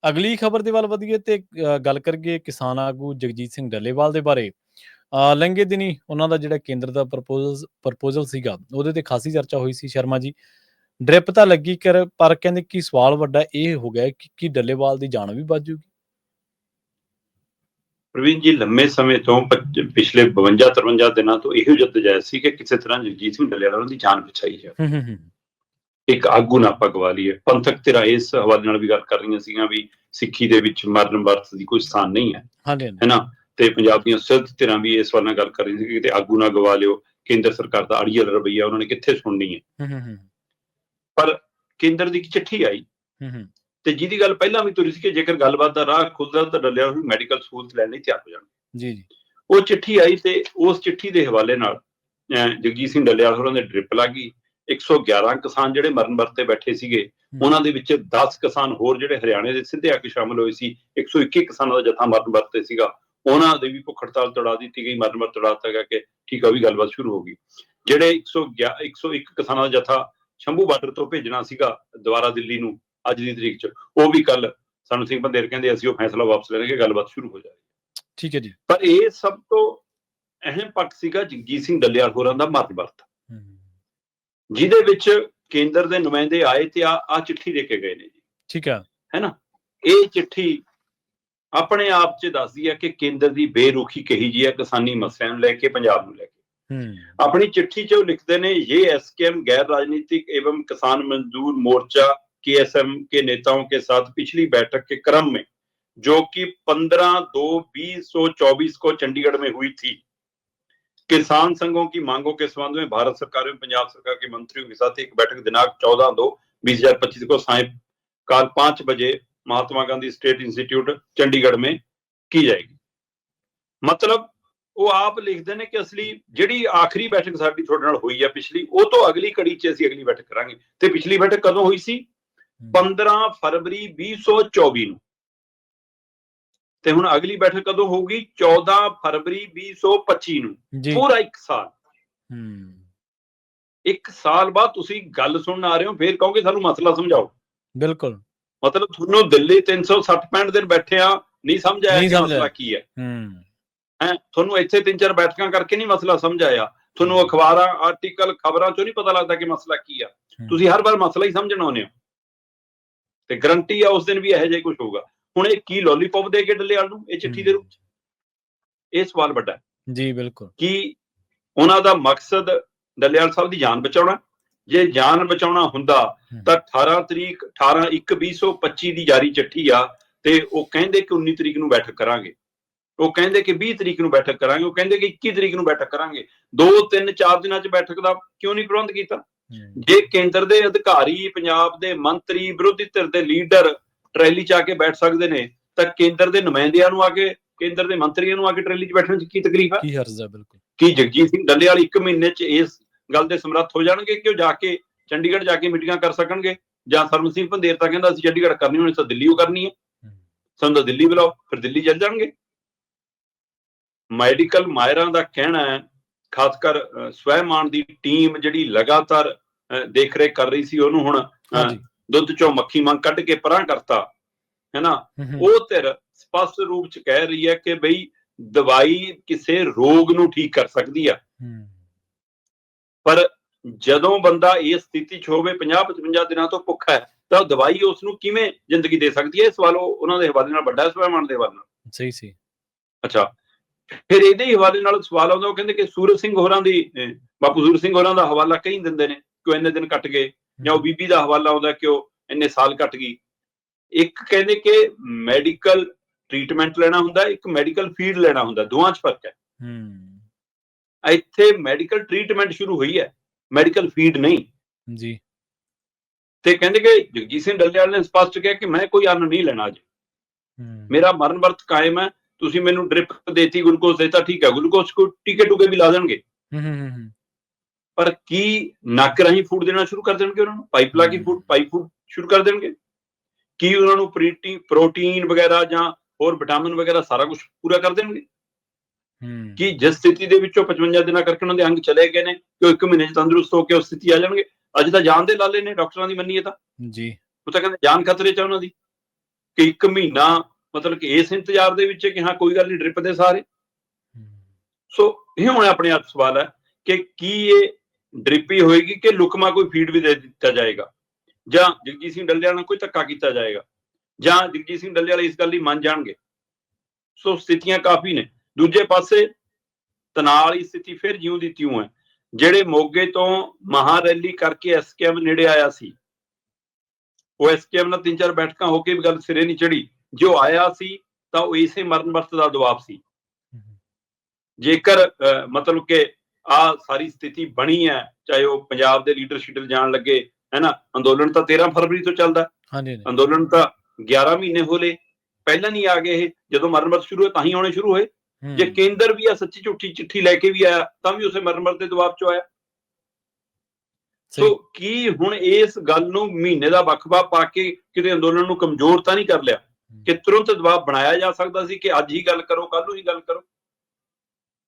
ਅਗਲੀ ਖਬਰ ਦੇ ਵੱਲ ਵਧੀਏ ਤੇ ਗੱਲ ਕਰੀਏ ਕਿਸਾਨ ਆਗੂ ਜਗਜੀਤ ਸਿੰਘ ਡੱਲੇਵਾਲ ਦੇ ਬਾਰੇ। ਲੰਘੇ ਦਿਨੀ ਉਹਨਾਂ ਦਾ ਜਿਹੜਾ ਕੇਂਦਰ ਦਾ ਪ੍ਰਪੋਜ਼ਲ ਸੀਗਾ, ਉਹਦੇ ਤੇ ਖਾਸੀ ਚਰਚਾ ਹੋਈ ਸੀ ਸ਼ਰਮਾ ਜੀ। ਡ੍ਰਿਪ ਤਾਂ ਲੱਗੀ ਪਰ ਕਹਿੰਦੇ ਕਿ ਸਵਾਲ ਵੱਡਾ ਇਹ ਹੋ ਗਿਆ ਕਿ ਕੀ ਡੱਲੇਵਾਲ ਦੀ ਜਾਨ ਵੀ ਬਚ ਜੂਗੀ? ਪ੍ਰਵੀਨ ਜੀ, ਲੰਮੇ ਸਮੇਂ ਤੋਂ ਪਿਛਲੇ 52-53 ਦਿਨਾਂ ਤੋਂ ਇਹੋ ਜੱਦਜਹਿਦ ਸੀ ਕਿ ਕਿਸੇ ਤਰ੍ਹਾਂ ਜਗਜੀਤ ਸਿੰਘ ਡੱਲੇਵਾਲ ਦੀ ਜਾਨ ਬਚਾਈ ਜਾਵੇ, ਇੱਕ ਆਗੂ ਨਾ ਆਪਾਂ ਗਵਾ ਲਈਏ। ਪੰਥਕ ਧਿਰਾਂ ਇਸ ਹਵਾਲੇ ਨਾਲ ਵੀ ਗੱਲ ਕਰ ਰਹੀਆਂ ਸੀਗੀਆਂ ਵੀ ਸਿੱਖੀ ਦੇ ਵਿੱਚ ਮਰਨ ਵਰਤ ਦੀ ਕੋਈ ਸਥਾਨ ਨਹੀਂ ਹੈ, ਹੈ ਨਾ। ਤੇ ਪੰਜਾਬ ਦੀਆਂ ਸਿੱਧ ਧਿਰਾਂ ਵੀ ਇਸ ਵੱਲ ਨਾਲ ਗੱਲ ਕਰ ਰਹੀਆਂ ਸੀ ਕਿ ਕਿਤੇ ਆਗੂ ਨਾ ਗਵਾ ਲਿਓ, ਕੇਂਦਰ ਸਰਕਾਰ ਦਾ ਅੜੀਅਲ ਰਵੱਈਆ ਉਹਨਾਂ ਨੇ ਕਿੱਥੇ ਸੁਣਨੀ ਹੈ। ਪਰ ਕੇਂਦਰ ਦੀ ਇੱਕ ਚਿੱਠੀ ਆਈ ਤੇ ਜਿਹਦੀ ਗੱਲ ਪਹਿਲਾਂ ਵੀ ਤੁਰੀ ਸੀ ਕਿ ਜੇਕਰ ਗੱਲਬਾਤ ਦਾ ਰਾਹ ਖੁੱਲਦਾ ਤਾਂ ਡੱਲੇਵਾਲ ਨੂੰ ਮੈਡੀਕਲ ਸਹੂਲਤ ਲੈਣ ਲਈ ਤਿਆਰ ਹੋ ਜਾਣ। ਉਹ ਚਿੱਠੀ ਆਈ ਤੇ ਉਸ ਚਿੱਠੀ ਦੇ ਹਵਾਲੇ ਨਾਲ ਜਗਜੀਤ ਸਿੰਘ ਡੱਲੇਵਾਲ ਹੋਰਾਂ ਦੇ ਡ੍ਰਿਪ ਲੱਗ ਗਈ। 111 ਕਿਸਾਨ ਜਿਹੜੇ ਮਰਨ ਵਰਤੇ ਬੈਠੇ ਸੀਗੇ, ਉਹਨਾਂ ਦੇ ਵਿੱਚ 10 ਕਿਸਾਨ ਹੋਰ ਜਿਹੜੇ ਹਰਿਆਣੇ ਦੇ ਸਿੱਧੇ ਆ ਕੇ ਸ਼ਾਮਲ ਹੋਏ ਸੀ। 121 ਕਿਸਾਨਾਂ ਦਾ ਜਥਾ ਮਰਨ ਵਰਤੇ ਸੀਗਾ, ਉਹਨਾਂ ਦੇ ਵੀ ਭੁੱਖ ਹੜਤਾਲ ਤੁੜਾ ਦਿੱਤੀ ਗਈ, ਮਰਨ ਵਰਤ ਤੁੜਾ ਦਿੱਤਾ ਗਿਆ ਕਿ ਠੀਕ ਆ, ਉਹ ਵੀ ਗੱਲਬਾਤ ਸ਼ੁਰੂ ਹੋ ਗਈ। ਜਿਹੜੇ 101 ਕਿਸਾਨਾਂ ਦਾ ਜਥਾ ਸ਼ੰਭੂ ਬਾਰਡਰ ਤੋਂ ਭੇਜਣਾ ਸੀਗਾ ਦੁਬਾਰਾ ਦਿੱਲੀ ਨੂੰ ਅੱਜ ਦੀ ਤਰੀਕ 'ਚ, ਉਹ ਵੀ ਕੱਲ ਸਾਨੂੰ ਸਿੰਘ ਬੰਦੇਰ ਕਹਿੰਦੇ ਅਸੀਂ ਉਹ ਫੈਸਲਾ ਵਾਪਸ ਲੈ ਲਾਂਗੇ, ਗੱਲਬਾਤ ਸ਼ੁਰੂ ਹੋ ਜਾਏਗੀ। ਠੀਕ ਹੈ ਜੀ। ਪਰ ਇਹ ਸਭ ਤੋਂ ਅਹਿਮ ਪੱਖ ਸੀਗਾ ਜਗਜੀਤ ਸਿੰਘ ਡੱਲੇਵਾਲ ਹੋਰਾਂ ਦਾ ਮਰਨ ਵਰਤ, ਜਿਹਦੇ ਵਿੱਚ ਕੇਂਦਰ ਦੇ ਨੁਮਾਇੰਦੇ ਆਏ ਤੇ ਆ ਚਿੱਠੀ ਦੇ ਕੇ ਗਏ ਨੇ ਜੀ। ਠੀਕ ਹੈ ਨਾ। ਇਹ ਚਿੱਠੀ ਆਪਣੇ ਆਪ 'ਚ ਦੱਸਦੀ ਹੈ ਕਿ ਕੇਂਦਰ ਦੀ ਬੇਰੁਖੀ ਕਹੀ ਜੀ ਹੈ ਕਿਸਾਨੀ ਮਸਲਿਆਂ ਨੂੰ ਲੈ ਕੇ, ਪੰਜਾਬ ਨੂੰ ਲੈ ਕੇ। ਆਪਣੀ ਚਿੱਠੀ 'ਚ ਉਹ ਲਿਖਦੇ ਨੇ, ये एसकेएम गैर राजनीतिक एवं किसान मजदूर मोर्चा KSM के नेताओं के साथ पिछली बैठक के क्रम में, जो कि 15/2/2024 को चंडीगढ़ में हुई थी, किसान संघों की मांगों के संबंध में भारत सरकार एवं पंजाब सरकार के मंत्रियों के साथ एक बैठक दिनांक 14/2/2025 को सायंकाल 5 बजे महात्मा गांधी स्टेट इंस्टीट्यूट चंडीगढ़ में की जाएगी। मतलब ਉਹ ਆਪ ਲਿਖਦੇ ਨੇ ਕਿ ਅਸਲੀ ਜਿਹੜੀ ਆਖਰੀ ਬੈਠਕ ਸਾਡੀ ਤੁਹਾਡੇ ਨਾਲ ਹੋਈ ਆ ਪਿਛਲੀ, ਉਹ ਤੋਂ ਅਗਲੀ ਕੜੀ 'ਚ ਅਸੀਂ ਅਗਲੀ ਬੈਠਕ ਕਰਾਂਗੇ। ਤੇ ਪਿਛਲੀ ਬੈਠਕ ਕਦੋਂ ਹੋਈ ਸੀ? 15 ਫਰਵਰੀ 2024 ਨੂੰ। ਤੇ ਹੁਣ ਅਗਲੀ ਬੈਠਕ ਕਦੋਂ ਹੋਊਗੀ? 14 ਫਰਵਰੀ 2025 ਨੂੰ। ਪੂਰਾ 1 ਸਾਲ। 1 ਸਾਲ ਬਾਅਦ ਤੁਸੀਂ ਗੱਲ ਸੁਣਨ ਆ ਰਹੇ ਹੋ, ਫੇਰ ਕਹੋਗੇ ਸਾਨੂੰ ਮਸਲਾ ਸਮਝਾਓ। ਬਿਲਕੁਲ। ਮਤਲਬ ਤੁਹਾਨੂੰ ਦਿੱਲੀ 360-65 ਦਿਨ ਬੈਠੇ ਆ, ਨਹੀਂ ਸਮਝ ਆਇਆ ਕਿ ਮਸਲਾ ਕੀ ਹੈ। ਤੁਹਾਨੂੰ ਇੱਥੇ 3-4 ਬੈਠਕਾਂ ਕਰਕੇ ਨਹੀਂ ਮਸਲਾ ਸਮਝ ਆਇਆ, ਤੁਹਾਨੂੰ ਅਖਬਾਰਾਂ, ਆਰਟੀਕਲ, ਖਬਰਾਂ ਚੋਂ ਨਹੀਂ ਪਤਾ ਲੱਗਦਾ ਕਿ ਮਸਲਾ ਕੀ ਆ। ਤੁਸੀਂ ਹਰ ਵਾਰ ਮਸਲਾ ਹੀ ਸਮਝਣ ਆਉਂਦੇ ਹੋ ਤੇ ਗਰੰਟੀ ਆ ਉਸ ਦਿਨ ਵੀ ਇਹੋ ਜਿਹਾ ਕੁਝ ਹੋਊਗਾ। ਹੁਣ ਇਹ ਕੀ ਲੋਲੀਪੌਪ ਦੇ ਕੇ ਡੱਲੇਵਾਲ ਨੂੰ ਇਹ ਚਿੱਠੀ ਦੇ ਰੂਪ 'ਚ? ਇਹ ਸਵਾਲ ਵੱਡਾ ਜੀ। ਬਿਲਕੁਲ। ਕੀ ਉਹਨਾਂ ਦਾ ਮਕਸਦ ਡੱਲੇਵਾਲ ਸਾਹਿਬ ਦੀ ਜਾਨ ਬਚਾਉਣਾ? ਜੇ ਜਾਨ ਬਚਾਉਣਾ ਹੁੰਦਾ ਤਾਂ 18/1/2025 ਦੀ ਜਾਰੀ ਚਿੱਠੀ ਆ ਤੇ ਉਹ ਕਹਿੰਦੇ ਕਿ 19 ਤਰੀਕ ਨੂੰ ਬੈਠਕ ਕਰਾਂਗੇ, ਉਹ ਕਹਿੰਦੇ ਕਿ 20 ਤਰੀਕ ਨੂੰ ਬੈਠਕ ਕਰਾਂਗੇ, ਉਹ ਕਹਿੰਦੇ ਕਿ 21 ਤਰੀਕ ਨੂੰ ਬੈਠਕ ਕਰਾਂਗੇ। 2-3-4 ਦਿਨਾਂ 'ਚ ਬੈਠਕ ਦਾ ਕਿਉਂ ਨਹੀਂ ਪ੍ਰਬੰਧ ਕੀਤਾ? ਜੇ ਕੇਂਦਰ ਦੇ ਅਧਿਕਾਰੀ, ਪੰਜਾਬ ਦੇ ਮੰਤਰੀ, ਵਿਰੋਧੀ ਧਿਰ ਦੇ ਲੀਡਰ ਟਰੈਲੀ 'ਚ ਆ ਕੇ ਬੈਠ ਸਕਦੇ ਨੇ ਤਾਂ ਕੇਂਦਰ ਦੇ ਨੁਮਾਇੰਦਿਆਂ ਨੂੰ ਆ ਕੇ, ਕੇਂਦਰ ਦੇ ਮੰਤਰੀਆਂ ਨੂੰ ਆ ਕੇ ਟਰੈਲੀ 'ਚ ਬੈਠਣ 'ਚ ਕੀ ਤਕਲੀਫ ਹੈ? ਕੀ ਹਰਜ਼ ਹੈ? ਬਿਲਕੁਲ। ਕੀ ਜਗਜੀਤ ਸਿੰਘ ਡੱਲੇਵਾਲ 1 ਮਹੀਨੇ 'ਚ ਇਸ ਗੱਲ ਦੇ ਸਮਰੱਥ ਹੋ ਜਾਣਗੇ ਕਿ ਉਹ ਜਾ ਕੇ ਚੰਡੀਗੜ੍ਹ ਜਾ ਕੇ ਮੀਟਿੰਗਾਂ ਕਰ ਸਕਣਗੇ? ਜਾਂ ਸਰਮ ਸਿੰਘ ਪੰਧੇਰ ਤਾਂ ਕਹਿੰਦਾ ਅਸੀਂ ਚੰਡੀਗੜ੍ਹ ਕਰਨੀ ਹੋਣੀ ਤਾਂ ਦਿੱਲੀ ਉਹ ਕਰਨੀ ਹੈ, ਸਾਨੂੰ ਤਾਂ ਦਿੱਲੀ ਬੁਲਾਓ, ਫਿਰ ਦਿੱਲੀ ਚੱਲ ਜਾਣਗੇ। ਮੈਡੀਕਲ ਮਾਹਿਰਾਂ ਦਾ ਕਹਿਣਾ ਹੈ, ਖਾਸ ਕਰ ਸਵੈਮਾਨ ਦੀ ਟੀਮ ਜਿਹੜੀ ਲਗਾਤਾਰ ਦੇਖ ਰੇਖ ਕਰ ਰਹੀ ਸੀ, ਉਹਨੂੰ ਹੁਣ ਦੁੱਧ ਚੋਂ ਮੱਖੀ ਮੰਗ ਕੱਢ ਕੇ ਪਰਾਂ ਕਰਤਾ, ਹੈ ਨਾ। ਉਹ ਧਿਰ ਸਪਸ਼ਟ ਰੂਪ 'ਚ ਕਹਿ ਰਹੀ ਹੈ ਕਿ ਬਈ ਦਵਾਈ ਕਿਸੇ ਰੋਗ ਨੂੰ ਠੀਕ ਕਰ ਸਕਦੀ ਆ, ਪਰ ਜਦੋਂ ਬੰਦਾ ਇਸ ਸਥਿਤੀ 'ਚ ਹੋਵੇ, 50-55 ਦਿਨਾਂ ਤੋਂ ਭੁੱਖਾ ਹੈ, ਤਾਂ ਦਵਾਈ ਉਸ ਨੂੰ ਕਿਵੇਂ ਜ਼ਿੰਦਗੀ ਦੇ ਸਕਦੀ ਹੈ? ਇਹ ਸਵਾਲ ਉਹਨਾਂ ਦੇ ਹਵਾਲੇ ਨਾਲ ਵੱਡਾ, ਸਵੈਮਾਨ ਦੇ ਹਵਾਲੇ ਨਾਲ। ਸਹੀ ਸੀ। ਅੱਛਾ, ਫਿਰ ਇਹਦੇ ਹੀ ਹਵਾਲੇ ਨਾਲ ਸਵਾਲ ਆਉਂਦਾ, ਉਹ ਕਹਿੰਦੇ ਕਿ ਸੂਰਜ ਸਿੰਘ ਹੋਰਾਂ ਦੀ, ਬਾਪੂ ਸੂਰਜ ਸਿੰਘ ਹੋਰਾਂ ਦਾ ਹਵਾਲਾ ਕਈ ਦਿੰਦੇ ਨੇ ਕਿ ਉਹ ਇੰਨੇ ਦਿਨ ਕੱਟ ਗਏ, ਜਾਂ ਉਹ ਬੀਬੀ ਦਾ ਹਵਾਲਾ ਆਉਂਦਾ ਕਿ ਉਹ ਇੰਨੇ ਸਾਲ ਕੱਟ ਗਈ। ਇੱਕ ਕਹਿੰਦੇ ਕਿ ਮੈਡੀਕਲ ਟ੍ਰੀਟਮੈਂਟ ਲੈਣਾ ਹੁੰਦਾ, ਇੱਕ ਮੈਡੀਕਲ ਫੀਡ ਲੈਣਾ ਹੁੰਦਾ, ਦੋਵਾਂ 'ਚ ਫਰਕ ਹੈ। ਇੱਥੇ ਮੈਡੀਕਲ ਟ੍ਰੀਟਮੈਂਟ ਸ਼ੁਰੂ ਹੋਈ ਹੈ, ਮੈਡੀਕਲ ਫੀਡ ਨਹੀਂ ਜੀ। ਤੇ ਕਹਿੰਦੇ ਕਿ ਜਗਜੀਤ ਸਿੰਘ ਡੱਲੇਵਾਲ ਨੇ ਸਪਸ਼ਟ ਕਿਹਾ ਕਿ ਮੈਂ ਕੋਈ ਅੰਨ ਨਹੀਂ ਲੈਣਾ, ਅੱਜ ਮੇਰਾ ਮਰਨ ਵਰਤ ਕਾਇਮ ਹੈ। ਤੁਸੀਂ ਮੈਨੂੰ ਡ੍ਰਿਪ ਦੇਤੀ, ਗਲੂਕੋਜ਼ ਦੇਤਾ, ਠੀਕ ਹੈ, ਗਲੂਕੋਜ਼ ਕੋ ਟੀਕੇ ਟੂਕੇ ਵੀ ਲਾ ਦੇਣਗੇ, ਪਰ ਕੀ ਨੱਕ ਰਾਹੀਂ ਫੂਡ ਦੇਣਾ ਸ਼ੁਰੂ ਕਰ ਦੇਣਗੇ ਉਹਨਾਂ ਨੂੰ? ਪਾਈਪ ਲਾ ਕੇ ਪਾਈਪ ਫੂਡ ਸ਼ੁਰੂ ਕਰ ਦੇਣਗੇ? ਕੀ ਉਹਨਾਂ ਨੂੰ ਪ੍ਰੋਟੀਨ ਵਗੈਰਾ ਜਾਂ ਹੋਰ ਵਿਟਾਮਿਨ ਵਗੈਰਾ ਸਾਰਾ ਕੁਝ ਪੂਰਾ ਕਰ ਦੇਣਗੇ? ਕੀ ਜਿਸ ਸਥਿਤੀ ਦੇ ਵਿੱਚੋਂ 55 ਦਿਨਾਂ ਕਰਕੇ ਉਹਨਾਂ ਦੇ ਅੰਗ ਚਲੇ ਗਏ ਨੇ ਕਿ ਉਹ 1 ਮਹੀਨੇ 'ਚ ਤੰਦਰੁਸਤ ਹੋ ਕੇ ਉਸ ਸਥਿਤੀ ਆ ਜਾਣਗੇ? ਅੱਜ ਤਾਂ ਜਾਨ ਦੇ ਲਾਲੇ ਨੇ ਡਾਕਟਰਾਂ ਦੀ ਮੰਨੀਏ ਤਾਂ ਜੀ, ਉਹ ਤਾਂ ਕਹਿੰਦੇ ਜਾਨ ਖਤਰੇ 'ਚ ਉਹਨਾਂ ਦੀ। ਕਿ 1 ਮਹੀਨਾ ਮਤਲਬ ਕਿ ਇਸ ਇੰਤਜ਼ਾਰ ਦੇ ਵਿੱਚ ਕਿ ਹਾਂ ਕੋਈ ਗੱਲ ਨਹੀਂ ਡ੍ਰਿਪ ਦੇ ਸਾਰੇ। ਸੋ ਇਹ ਹੁਣ ਆਪਣੇ ਆਪ ਸਵਾਲ ਹੈ ਕਿ ਕੀ ਇਹ ਡ੍ਰਿਪ ਹੀ ਹੋਏਗੀ ਕਿ ਲੁਕਮਾ ਕੋਈ ਫੀਡ ਵੀ ਦੇ ਦਿੱਤਾ ਜਾਏਗਾ, ਜਾਂ ਜਗਜੀਤ ਸਿੰਘ ਡੱਲੇਵਾਲ ਨਾਲ ਕੋਈ ਧੱਕਾ ਕੀਤਾ ਜਾਏਗਾ, ਜਾਂ ਜਗਜੀਤ ਸਿੰਘ ਡੱਲੇਵਾਲ ਇਸ ਗੱਲ ਲਈ ਮੰਨ ਜਾਣਗੇ। ਸੋ ਸਥਿਤੀਆਂ ਕਾਫੀ ਨੇ। ਦੂਜੇ ਪਾਸੇ ਤਣਾਅ ਵਾਲੀ ਸਥਿਤੀ ਫਿਰ ਜਿਉਂ ਦੀ ਤਿਉਂ ਹੈ। ਜਿਹੜੇ ਮੋਗੇ ਤੋਂ ਮਹਾ ਰੈਲੀ ਕਰਕੇ SKM ਨੇੜੇ ਆਇਆ ਸੀ, ਉਹ SKM ਨਾਲ 3-4 ਬੈਠਕਾਂ ਹੋ ਕੇ ਵੀ ਗੱਲ ਸਿਰੇ ਨਹੀਂ ਚੜੀ। ਜੋ ਆਇਆ ਸੀ ਤਾਂ ਉਹ ਇਸੇ ਮਰਨ ਵਰਤ ਦਾ ਦਬਾਅ ਸੀ। ਜੇਕਰ ਮਤਲਬ ਕਿ ਆ ਸਾਰੀ ਸਥਿਤੀ ਬਣੀ ਹੈ, ਚਾਹੇ ਉਹ ਪੰਜਾਬ ਦੇ ਲੀਡਰਸ਼ਿਪ ਜਾਣ ਲੱਗੇ ਹੈ ਨਾ, ਅੰਦੋਲਨ ਤਾਂ 13 ਫਰਵਰੀ ਤੋਂ ਚੱਲਦਾ, ਅੰਦੋਲਨ ਤਾਂ 11 ਮਹੀਨੇ ਹੋ ਲਏ, ਪਹਿਲਾਂ ਨਹੀਂ ਆ ਗਏ ਇਹ। ਜਦੋਂ ਮਰਨ ਵਰਤ ਸ਼ੁਰੂ ਹੋਏ ਤਾਂ ਹੀ ਆਉਣੇ ਸ਼ੁਰੂ ਹੋਏ। ਜੇ ਕੇਂਦਰ ਵੀ ਆ ਸੱਚੀ ਝੂਠੀ ਚਿੱਠੀ ਲੈ ਕੇ ਵੀ ਆਇਆ ਤਾਂ ਵੀ ਉਸੇ ਮਰਨ ਵਰਤ ਦੇ ਦਬਾਅ ਚੋਂ ਆਇਆ। ਸੋ ਕੀ ਹੁਣ ਇਸ ਗੱਲ ਨੂੰ ਮਹੀਨੇ ਦਾ ਵਕਫਾ ਪਾ ਕੇ ਕਿਤੇ ਅੰਦੋਲਨ ਨੂੰ ਕਮਜ਼ੋਰ ਤਾਂ ਨਹੀਂ ਕਰ ਲਿਆ ਕਿ ਤੁਰੰਤ ਦਬਾਅ ਬਣਾਇਆ ਜਾ ਸਕਦਾ ਸੀ ਕਿ ਅੱਜ ਹੀ ਗੱਲ ਕਰੋ, ਕੱਲ ਨੂੰ ਹੀ ਗੱਲ ਕਰੋ।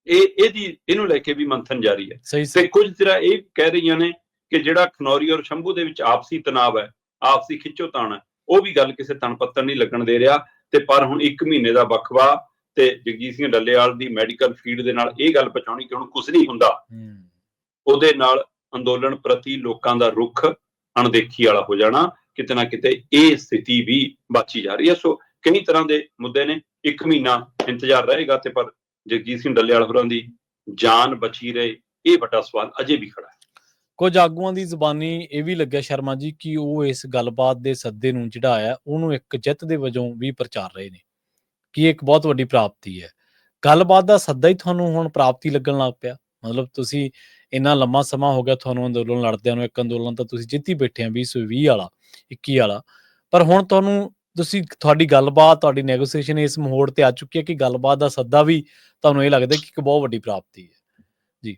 ਇਹਨੂੰ ਲੈ ਕੇ ਵੀ ਮੰਥਨ ਜਾਰੀ ਹੈ। ਤੇ ਕੁਝ ਤਰ੍ਹਾਂ ਇਹ ਕਹਿ ਰਹੀਆਂ ਨੇ ਕਿ ਜਿਹੜਾ ਖਨੌਰੀ ਔਰ ਸ਼ੰਭੂ ਦੇ ਵਿੱਚ ਆਪਸੀ ਤਣਾਅ ਹੈ, ਆਪਸੀ ਖਿੱਚੋਤਾਣ ਹੈ, ਉਹ ਵੀ ਗੱਲ ਕਿਸੇ ਤਣ ਪੱਤਰ ਨਹੀਂ ਲੱਗਣ ਦੇ ਰਿਹਾ। ਤੇ ਪਰ ਹੁਣ 1 ਮਹੀਨੇ ਦਾ ਵਕਫਾ ਤੇ ਜਗਜੀਤ ਸਿੰਘ ਡੱਲੇਵਾਲ ਦੀ ਮੈਡੀਕਲ ਫੀਡ ਦੇ ਨਾਲ ਇਹ ਗੱਲ ਪਹੁੰਚਾਉਣੀ ਕਿ ਹੁਣ ਕੁਝ ਨਹੀਂ ਹੁੰਦਾ, ਉਹਦੇ ਨਾਲ ਅੰਦੋਲਨ ਪ੍ਰਤੀ ਲੋਕਾਂ ਦਾ ਰੁਖ ਅਣਦੇਖੀ ਵਾਲਾ ਹੋ ਜਾਣਾ। ਕਿਤੇ ਨਾ ਕਿਤੇ ਇਹ ਸਥਿਤੀ ਵੀ ਬਾਚੀ ਜਾ ਰਹੀ ਹੈ। ਸੋ ਕਈ ਤਰ੍ਹਾਂ ਦੇ ਮੁੱਦੇ ਨੇ। 1 ਮਹੀਨਾ ਇੰਤਜ਼ਾਰ ਰਹੇਗਾ ਤੇ ਪਰ ਜਗਜੀਤ ਸਿੰਘ ਡੱਲੇਵਾਲ ਹੋਰਾਂ ਦੀ ਜਾਨ ਬਚੀ ਰਹੇ, ਇਹ ਵੱਡਾ ਸਵਾਲ ਅਜੇ ਵੀ ਖੜਾ ਹੈ। ਕੁਝ ਆਗੂਆਂ ਦੀ ਜ਼ਬਾਨੀ ਇਹ ਵੀ ਲੱਗਿਆ ਸ਼ਰਮਾ ਜੀ ਕਿ ਉਹ ਇਸ ਗੱਲਬਾਤ ਦੇ ਸੱਦੇ ਨੂੰ ਜਿਹੜਾ ਉਹਨੂੰ ਇੱਕ ਜਿੱਤ ਦੇ ਵਜੋਂ ਵੀ ਪ੍ਰਚਾਰ ਰਹੇ ਨੇ ਕਿ ਇੱਕ ਬਹੁਤ ਵੱਡੀ ਪ੍ਰਾਪਤੀ ਹੈ। ਗੱਲਬਾਤ ਦਾ ਸੱਦਾ ਹੀ ਤੁਹਾਨੂੰ ਹੁਣ ਪ੍ਰਾਪਤੀ ਲੱਗਣ ਲੱਗ ਪਿਆ। ਮਤਲਬ ਤੁਸੀਂ ਇੰਨਾ ਲੰਮਾ ਸਮਾਂ ਹੋ ਗਿਆ ਤੁਹਾਨੂੰ ਅੰਦੋਲਨ ਲੜਦਿਆਂ ਨੂੰ। ਇੱਕ ਅੰਦੋਲਨ ਤਾਂ ਤੁਸੀਂ ਜਿੱਤੀ ਬੈਠੇ ਆ 2020 ਵਾਲਾ, 21 ਵਾਲਾ, ਪਰ ਹੁਣ ਤੁਹਾਡੀ ਗੱਲਬਾਤ, ਤੁਹਾਡੀ ਨੈਗੋਸੀਏਸ਼ਨ ਇਸ ਮੋੜ ਤੇ ਆ ਚੁੱਕੀ ਹੈ ਕਿ ਗੱਲਬਾਤ ਦਾ ਸੱਦਾ ਵੀ ਤੁਹਾਨੂੰ ਇਹ ਲੱਗਦਾ ਕਿ ਇੱਕ ਬਹੁਤ ਵੱਡੀ ਪ੍ਰਾਪਤੀ ਹੈ ਜੀ।